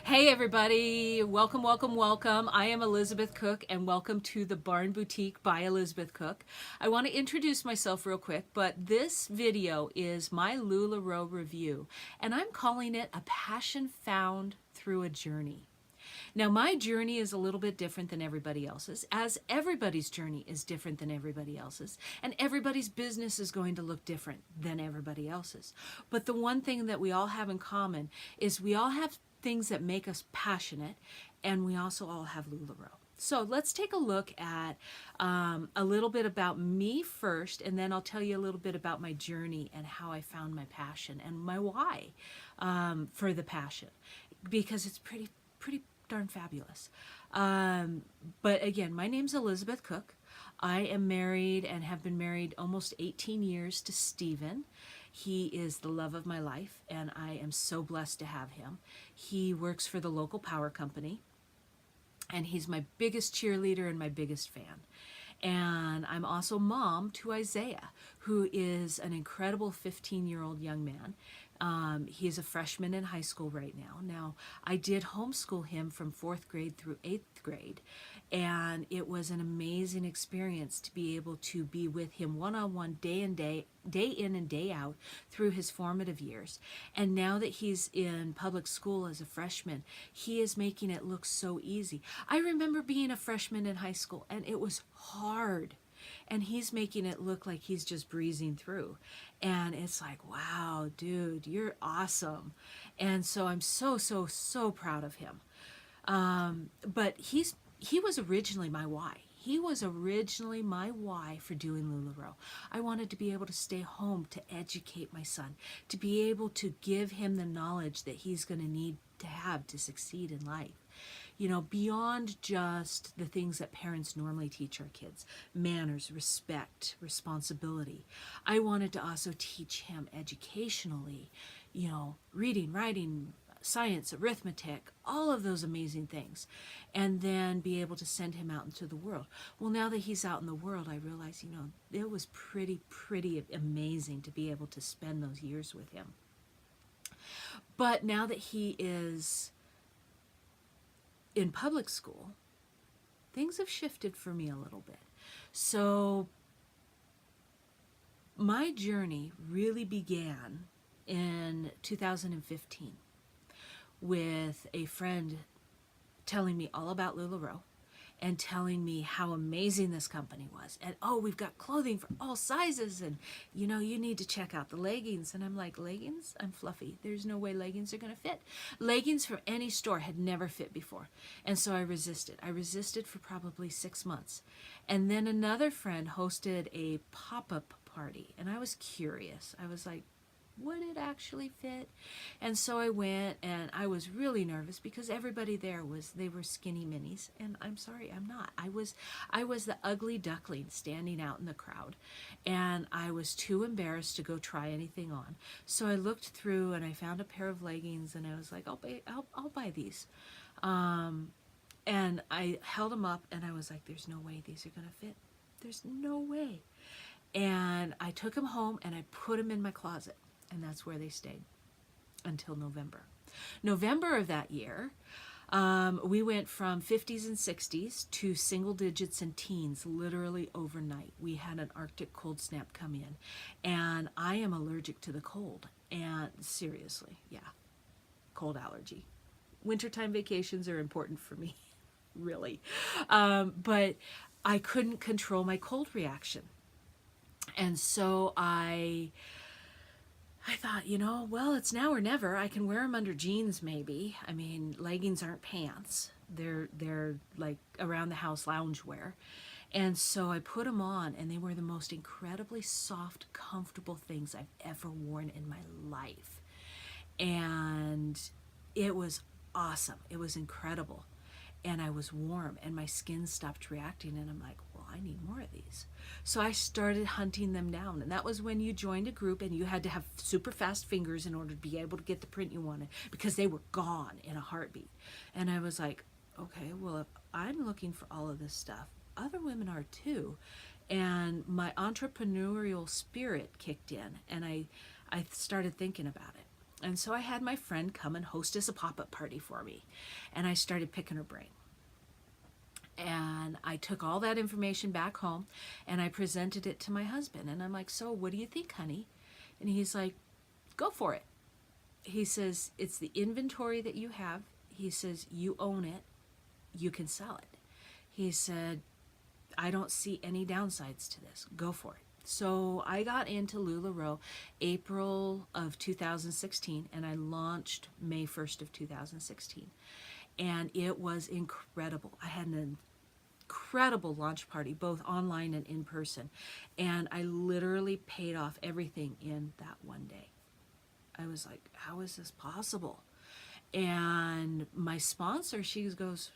Hey everybody, welcome, welcome, welcome. I am Elizabeth Cook and welcome to the Barn Boutique by Elizabeth Cook. I want to introduce myself real quick, but this video is my LuLaRoe review and I'm calling it A Passion Found Through a Journey. Now, my journey is a little bit different than everybody else's, as everybody's journey is different than everybody else's, and everybody's business is going to look different than everybody else's. But the one thing that we all have in common is we all have things that make us passionate, and we also all have LuLaRoe. So let's take a look at a little bit about me first, and then I'll tell you a little bit about my journey and how I found my passion and my why for the passion, because it's pretty darn fabulous. But again, my name's Elizabeth Cook. I am married and have been married almost 18 years to Stephen. He is the love of my life, and I am so blessed to have him. He works for the local power company, and he's my biggest cheerleader and my biggest fan. And I'm also mom to Isaiah, who is an incredible 15-year-old young man. He's a freshman in high school right now. Now, I did homeschool him from 4th grade through 8th grade, and it was an amazing experience to be able to be with him one-on-one day in and day out through his formative years. And now that he's in public school as a freshman, he is making it look so easy. I remember being a freshman in high school, and it was hard. And he's making it look like he's just breezing through. And it's like, wow, dude, you're awesome. And so I'm so proud of him. But he was originally my why. He was originally my why for doing LuLaRoe. I wanted to be able to stay home to educate my son, to be able to give him the knowledge that he's going to need to have to succeed in life. You know, beyond just the things that parents normally teach our kids, manners, respect, responsibility. I wanted to also teach him educationally, you know, reading, writing, science, arithmetic, all of those amazing things, and then be able to send him out into the world. Well, now that he's out in the world, I realize, you know, it was pretty amazing to be able to spend those years with him. But now that he is in public school, things have shifted for me a little bit. So my journey really began in 2015 with a friend telling me all about LuLaRoe and telling me how amazing this company was. And, oh, we've got clothing for all sizes, and, you know, you need to check out the leggings. And I'm like, leggings? I'm fluffy. There's no way leggings are going to fit. Leggings from any store had never fit before. And so I resisted. I resisted for probably 6 months. And then another friend hosted a pop-up party, and I was curious. I was like, would it actually fit? And so I went, and I was really nervous because everybody there they were skinny minis, and I'm sorry, I'm not. I was the ugly duckling standing out in the crowd, and I was too embarrassed to go try anything on. So I looked through and I found a pair of leggings, and I was like, I'll buy these. And I held them up, and I was like, there's no way these are gonna fit. There's no way. And I took them home and I put them in my closet. And that's where they stayed until November. November of that year, we went from 50s and 60s to single digits and teens literally overnight. We had an Arctic cold snap come in, and I am allergic to the cold. And seriously, yeah, cold allergy. Wintertime vacations are important for me, really. But I couldn't control my cold reaction. And so I thought, you know, well, it's now or never. I can wear them under jeans, maybe. I mean, leggings aren't pants. They're like around the house loungewear. And so I put them on, and they were the most incredibly soft, comfortable things I've ever worn in my life. And it was awesome. It was incredible. And I was warm, and my skin stopped reacting, and I'm like, well, I need more of these. So I started hunting them down, and that was when you joined a group and you had to have super fast fingers in order to be able to get the print you wanted, because they were gone in a heartbeat. And I was like, okay, well, if I'm looking for all of this stuff, other women are too. And my entrepreneurial spirit kicked in, and I started thinking about it. And so I had my friend come and hostess a pop-up party for me. And I started picking her brain. And I took all that information back home and I presented it to my husband. And I'm like, so what do you think, honey? And he's like, go for it. He says, it's the inventory that you have. He says, you own it. You can sell it. He said, I don't see any downsides to this. Go for it. So I got into LuLaRoe April of 2016, and I launched May 1st of 2016. And it was incredible. I had an incredible launch party, both online and in person. And I literally paid off everything in that one day. I was like, how is this possible? And my sponsor, she goes,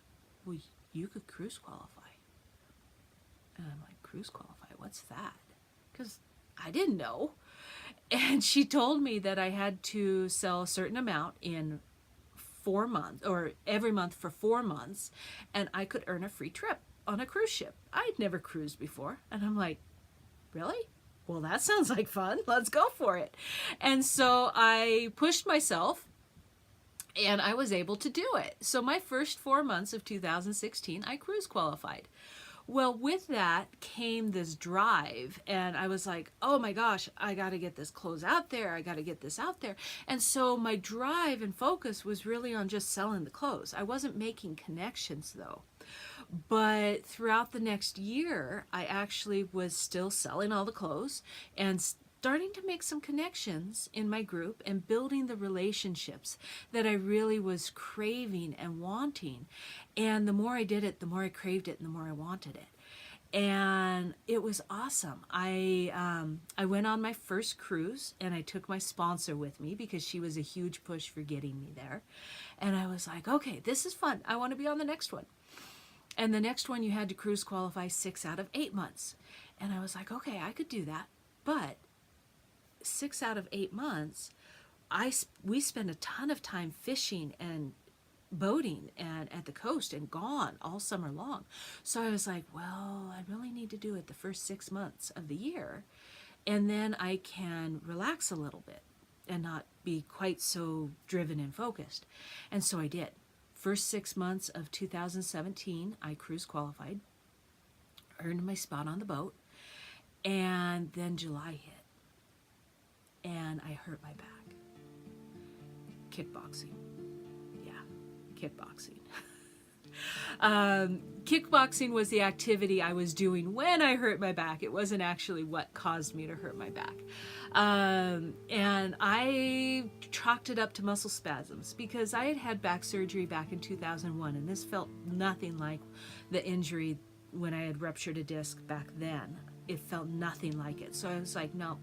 well, you could cruise qualify. And I'm like, cruise qualify? What's that? Because I didn't know. And she told me that I had to sell a certain amount in 4 months, or every month for 4 months, and I could earn a free trip on a cruise ship. I'd never cruised before. And I'm like, really? Well, that sounds like fun. Let's go for it. And so I pushed myself, and I was able to do it. So my first 4 months of 2016, I cruise qualified. Well, with that came this drive, and I was like, oh my gosh, I got to get this clothes out there. I got to get this out there. And so my drive and focus was really on just selling the clothes. I wasn't making connections though. But throughout the next year, I actually was still selling all the clothes and starting to make some connections in my group and building the relationships that I really was craving and wanting. And the more I did it, the more I craved it and the more I wanted it. And it was awesome. I went on my first cruise, and I took my sponsor with me because she was a huge push for getting me there. And I was like, okay, this is fun. I want to be on the next one. And the next one, you had to cruise qualify 6 out of 8 months. And I was like, okay, I could do that. But 6 out of 8 months, we spent a ton of time fishing and boating and at the coast and gone all summer long. So I was like, well, I really need to do it the first 6 months of the year. And then I can relax a little bit and not be quite so driven and focused. And so I did. First 6 months of 2017, I cruise qualified, earned my spot on the boat, and then July hit, and I hurt my back. Kickboxing. Yeah, kickboxing. Kickboxing was the activity I was doing when I hurt my back. It wasn't actually what caused me to hurt my back. And I chalked it up to muscle spasms because I had had back surgery back in 2001, and this felt nothing like the injury when I had ruptured a disc back then. It felt nothing like it. So I was like, no,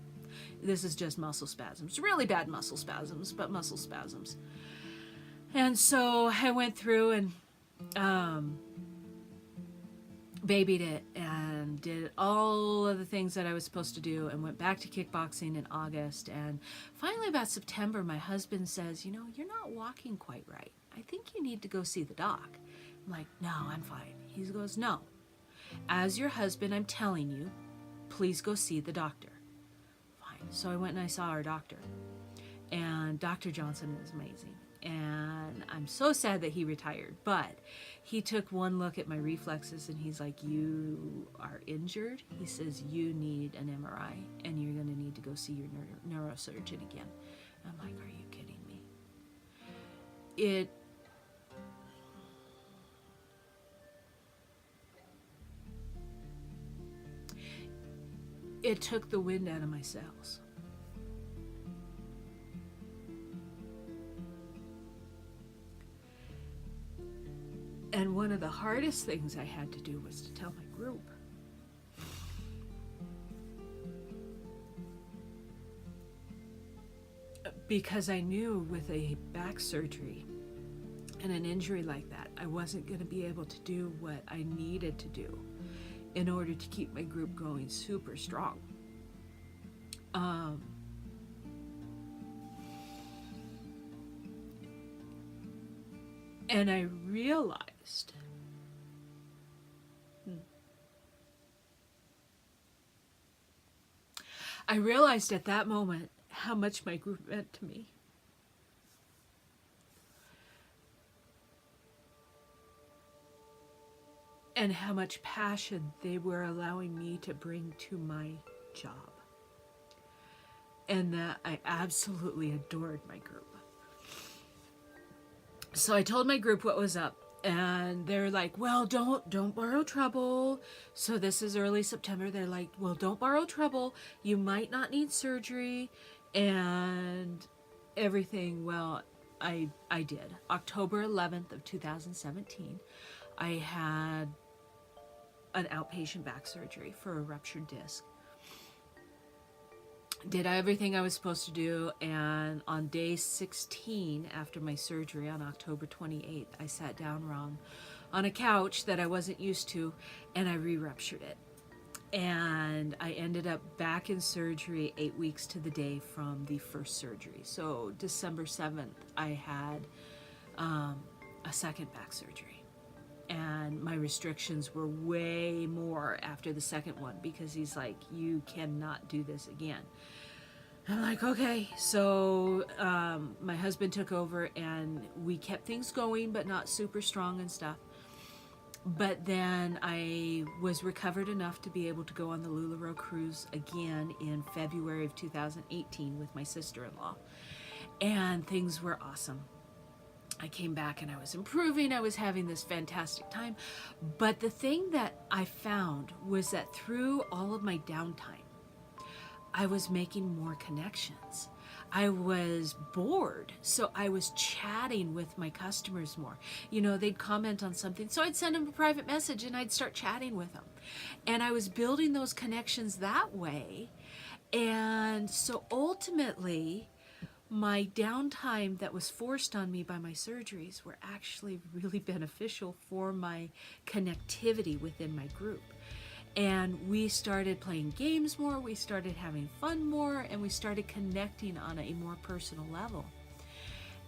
this is just muscle spasms. Really bad muscle spasms, but muscle spasms. And so I went through and babied it and did all of the things that I was supposed to do and went back to kickboxing in August. And finally about September, my husband says, you know, you're not walking quite right. I think you need to go see the doc. I'm like, no, I'm fine. He goes, no, as your husband, I'm telling you, please go see the doctor. Fine. So I went and I saw our doctor, and Dr. Johnson is amazing. And I'm so sad that he retired, but he took one look at my reflexes and he's like, you are injured. He says, you need an MRI and you're going to need to go see your neurosurgeon again. I'm like, are you kidding me? It took the wind out of my sails. And one of the hardest things I had to do was to tell my group. Because I knew with a back surgery and an injury like that, I wasn't going to be able to do what I needed to do in order to keep my group going super strong. And I realized at that moment how much my group meant to me. and how much passion they were allowing me to bring to my job. And that I absolutely adored my group. So I told my group what was up, and they're like, well, don't borrow trouble. So this is early September. They're like, well, don't borrow trouble. You might not need surgery and everything. Well, I did. October 11th of 2017, I had an outpatient back surgery for a ruptured disc. Did everything I was supposed to do, and on day 16 after my surgery on October 28th, I sat down wrong on a couch that I wasn't used to, and I re-ruptured it. And I ended up back in surgery 8 weeks to the day from the first surgery. So December 7th, I had a second back surgery. And my restrictions were way more after the second one, because he's like, you cannot do this again. I'm like, okay. So my husband took over, and we kept things going, but not super strong and stuff. But then I was recovered enough to be able to go on the LuLaRoe cruise again in February of 2018 with my sister-in-law. And things were awesome. I came back and I was improving. I was having this fantastic time. But the thing that I found was that through all of my downtime, I was making more connections. I was bored, so I was chatting with my customers more. You know, they'd comment on something, so I'd send them a private message and I'd start chatting with them. And I was building those connections that way. And so ultimately, my downtime that was forced on me by my surgeries were actually really beneficial for my connectivity within my group. And we started playing games more, we started having fun more, and we started connecting on a more personal level.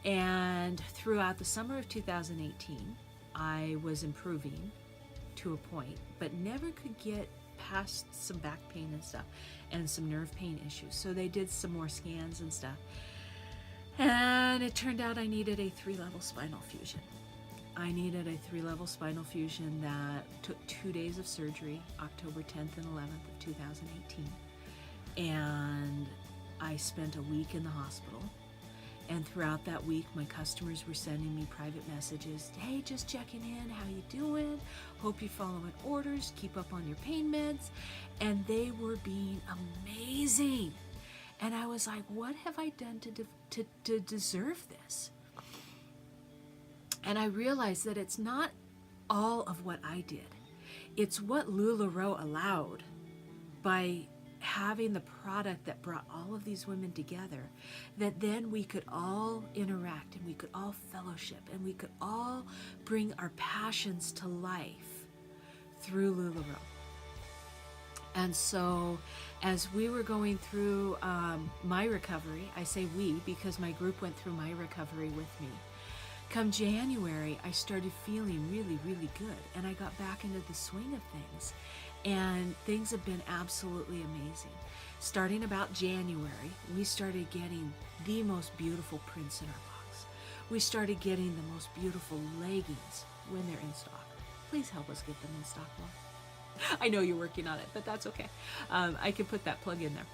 And throughout the summer of 2018, I was improving to a point, but never could get past some back pain and stuff, and some nerve pain issues. So they did some more scans and stuff. And it turned out I needed a 3-level spinal fusion. I needed a 3-level spinal fusion that took 2 days of surgery, October 10th and 11th of 2018. And I spent a week in the hospital. And throughout that week, my customers were sending me private messages. Hey, just checking in. How you doing? Hope you're following orders. Keep up on your pain meds. And they were being amazing. And I was like, what have I done to deserve this? And I realized that it's not all of what I did. It's what LuLaRoe allowed by having the product that brought all of these women together, that then we could all interact and we could all fellowship and we could all bring our passions to life through LuLaRoe. And so as we were going through my recovery, I say we because my group went through my recovery with me. Come January, I started feeling really, really good, and I got back into the swing of things, and things have been absolutely amazing. Starting about January, we started getting the most beautiful prints in our box. We started getting the most beautiful leggings when they're in stock. Please help us get them in stock more. I know you're working on it, but that's okay. I can put that plug in there.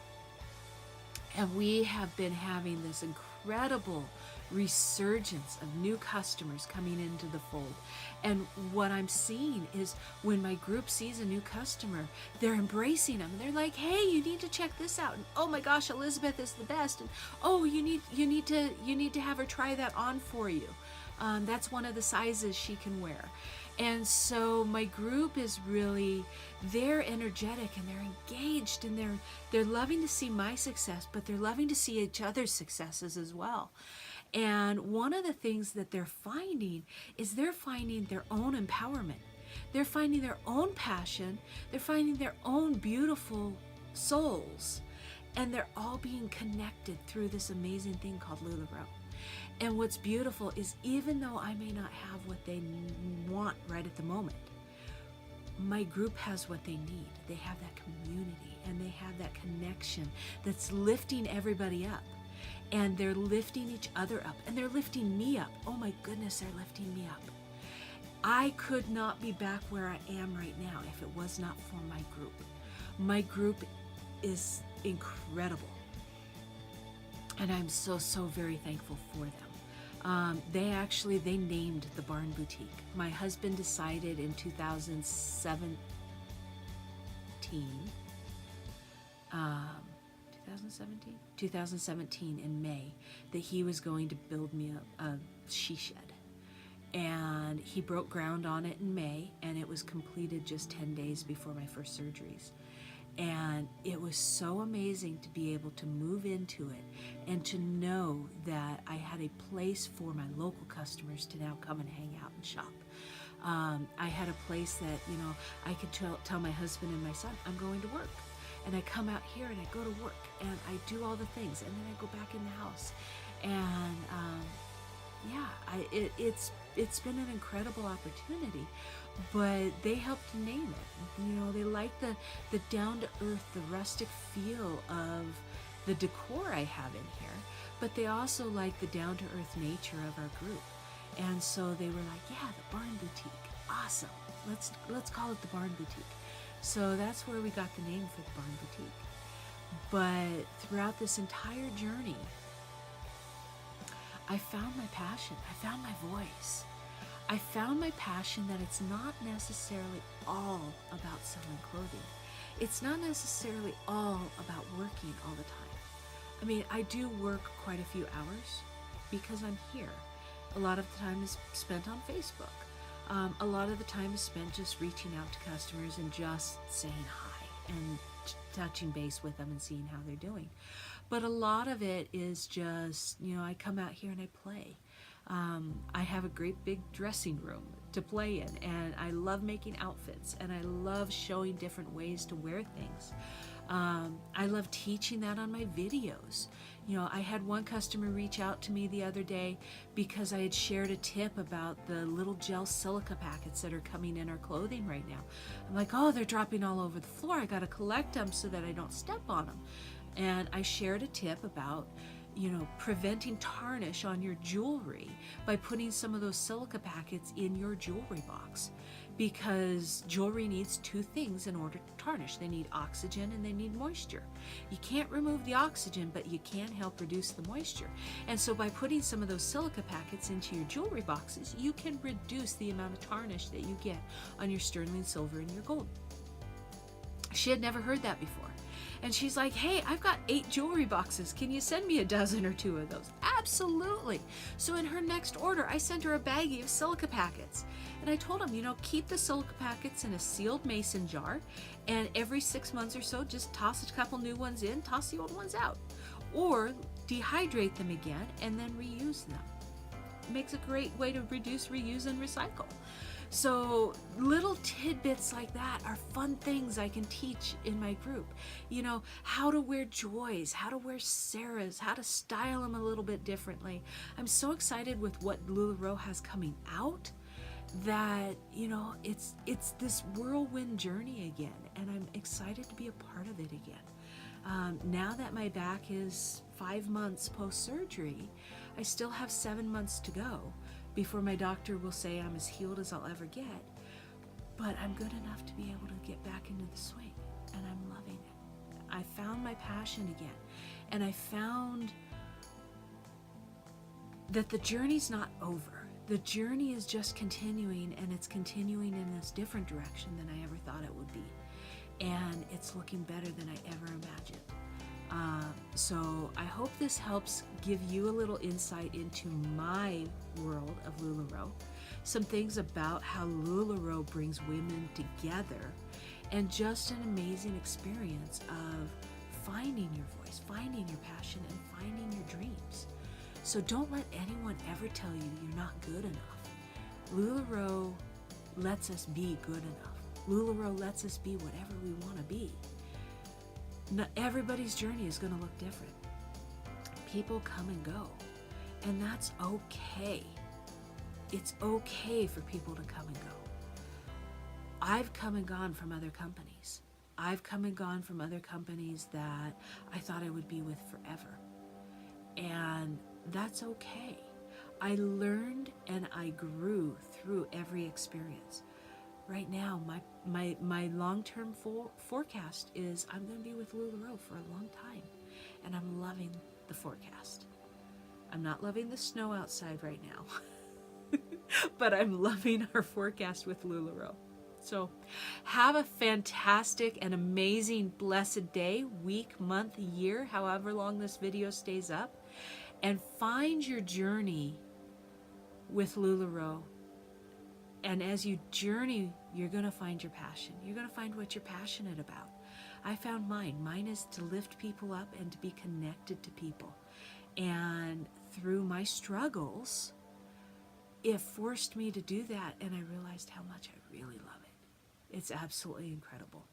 And we have been having this incredible resurgence of new customers coming into the fold. And what I'm seeing is when my group sees a new customer, they're embracing them. They're like, hey, you need to check this out. And oh my gosh, Elizabeth is the best. And oh, you need to have her try that on for you. That's one of the sizes she can wear. And so my group is really, they're energetic and they're engaged and they're loving to see my success, but they're loving to see each other's successes as well. And one of the things that they're finding is they're finding their own empowerment. They're finding their own passion. They're finding their own beautiful souls. And they're all being connected through this amazing thing called LuLaRoe. And what's beautiful is even though I may not have what they want right at the moment, my group has what they need. They have that community and they have that connection that's lifting everybody up. And they're lifting each other up and they're lifting me up. Oh my goodness, they're lifting me up. I could not be back where I am right now if it was not for my group. My group is incredible, and I'm so very thankful for them. They named the Barn Boutique. My husband decided in 2017, 2017 in May, that he was going to build me a she shed. And he broke ground on it in May, and it was completed just 10 days before my first surgeries. And it was so amazing to be able to move into it and to know that I had a place for my local customers to now come and hang out and shop. I had a place that, you know, I could tell my husband and my son, I'm going to work. And I come out here and I go to work and I do all the things, and then I go back in the house. And it's been an incredible opportunity, but they helped to name it. You know, they like the down-to-earth, the rustic feel of the decor I have in here, but they also like the down-to-earth nature of our group. And so they were like, yeah, the Barn Boutique, awesome. Let's call it the Barn Boutique. So that's where we got the name for the Barn Boutique. But throughout this entire journey, I found my passion. I found my voice. I found my passion that it's not necessarily all about selling clothing. It's not necessarily all about working all the time. I mean, I do work quite a few hours because I'm here. A lot of the time is spent on Facebook. A lot of the time is spent just reaching out to customers and just saying hi and touching base with them and seeing how they're doing. But a lot of it is just, you know, I come out here and I play. I have a great big dressing room to play in, and I love making outfits, and I love showing different ways to wear things. I love teaching that on my videos. You know, I had one customer reach out to me the other day because I had shared a tip about the little gel silica packets that are coming in our clothing right now. I'm like, oh, they're dropping all over the floor. I got to collect them so that I don't step on them. And I shared a tip about, you know, preventing tarnish on your jewelry by putting some of those silica packets in your jewelry box, because jewelry needs two things in order to tarnish. They need oxygen and they need moisture. You can't remove the oxygen, but you can help reduce the moisture. And so by putting some of those silica packets into your jewelry boxes, you can reduce the amount of tarnish that you get on your sterling silver and your gold. She had never heard that before. And she's like, hey, I've got 8 jewelry boxes. Can you send me a dozen or 2 of those? Absolutely. So in her next order, I sent her a baggie of silica packets. And I told them, you know, keep the silica packets in a sealed mason jar, and every 6 months or so, just toss a couple new ones in, toss the old ones out. Or dehydrate them again and then reuse them. It makes a great way to reduce, reuse, and recycle. So little tidbits like that are fun things I can teach in my group. You know, how to wear Joys, how to wear Sarahs, how to style them a little bit differently. I'm so excited with what LuLaRoe has coming out that, you know, it's this whirlwind journey again, and I'm excited to be a part of it again. Now that my back is 5 months post-surgery, I still have 7 months to go before my doctor will say I'm as healed as I'll ever get. But I'm good enough to be able to get back into the swing, and I'm loving it. I found my passion again, and I found that the journey's not over. The journey is just continuing, and it's continuing in this different direction than I ever thought it would be. And it's looking better than I ever imagined. So I hope this helps give you a little insight into my world of LuLaRoe, some things about how LuLaRoe brings women together, and just an amazing experience of finding your voice, finding your passion, and finding your dreams. So don't let anyone ever tell you you're not good enough. LuLaRoe lets us be good enough. LuLaRoe lets us be whatever we want to be. Not everybody's journey is going to look different. People come and go, and that's okay. It's okay for people to come and go. I've come and gone from other companies. I've come and gone from other companies that I thought I would be with forever. And that's okay. I learned and I grew through every experience. Right now, my long-term forecast is I'm going to be with LuLaRoe for a long time, and I'm loving the forecast. I'm not loving the snow outside right now, but I'm loving our forecast with LuLaRoe. So have a fantastic and amazing, blessed day, week, month, year, however long this video stays up, and find your journey with LuLaRoe. And as you journey, you're going to find your passion. You're going to find what you're passionate about. I found mine. Mine is to lift people up and to be connected to people. And through my struggles, it forced me to do that, and I realized how much I really love it. It's absolutely incredible.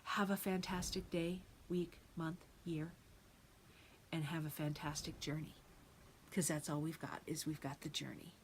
Have a fantastic day, week, month, year, and have a fantastic journey. Because that's all we've got, is we've got the journey.